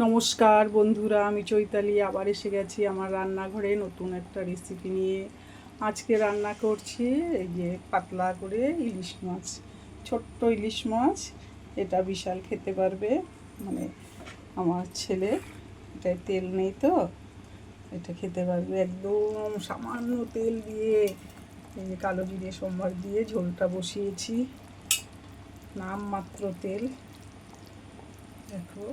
নমস্কার বন্ধুরা, আমি চৈতালি আবার এসে গেছি আমার রান্নাঘরে নতুন একটা রেসিপি নিয়ে। আজকে রান্না করছি এই যে পাতলা করে ইলিশ মাছ, ছোট্ট ইলিশ মাছ। এটা বিশাল খেতে পারবে, মানে আমার ছেলে, এটায় তেল নেই তো, এটা খেতে পারবে একদম সামান্য তেল দিয়ে। এই যে কালো জিরে সম্বার দিয়ে ঝোলটা বসিয়েছি, নামমাত্র তেল। দেখো,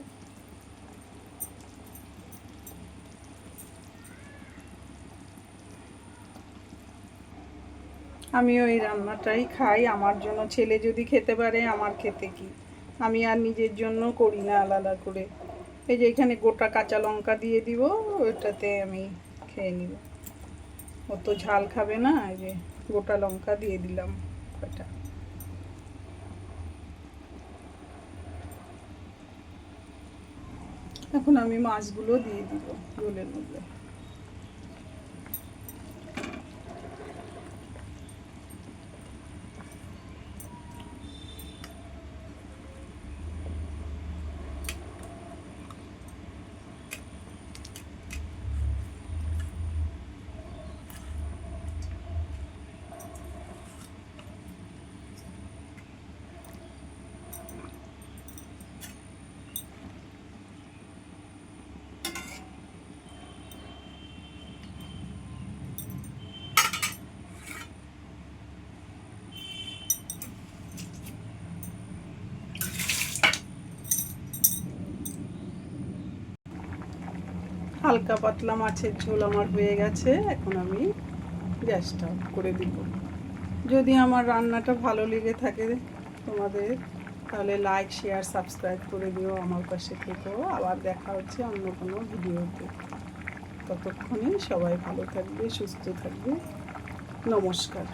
আমিও এই রান্নাটাই খাই আমার জন্য। ছেলে যদি খেতে পারে, আমার খেতে কি, আমি আর নিজের জন্য করি না আলাদা করে। এই যে এখানে গোটা কাঁচা লঙ্কা দিয়ে দিব, ওটাতে আমি খেয়ে নিব। অত ঝাল খাবে না, এই যে গোটা লঙ্কা দিয়ে দিলাম কটা। এখন আমি মাছগুলো দিয়ে দিব ঝোলের মধ্যে। হালকা পাতলা মাছের ঝোল আমার হয়ে গেছে। এখন আমি গ্যাসটা অফ করে দিব। যদি আমার রান্নাটা ভালো লেগে থাকে তোমাদের, তাহলে লাইক, শেয়ার, সাবস্ক্রাইব করে দিও, আমার পাশে থেকো। আবার দেখা হচ্ছে অন্য কোনো ভিডিওতে। ততক্ষণে সবাই ভালো থাকবে, সুস্থ থাকবে। নমস্কার।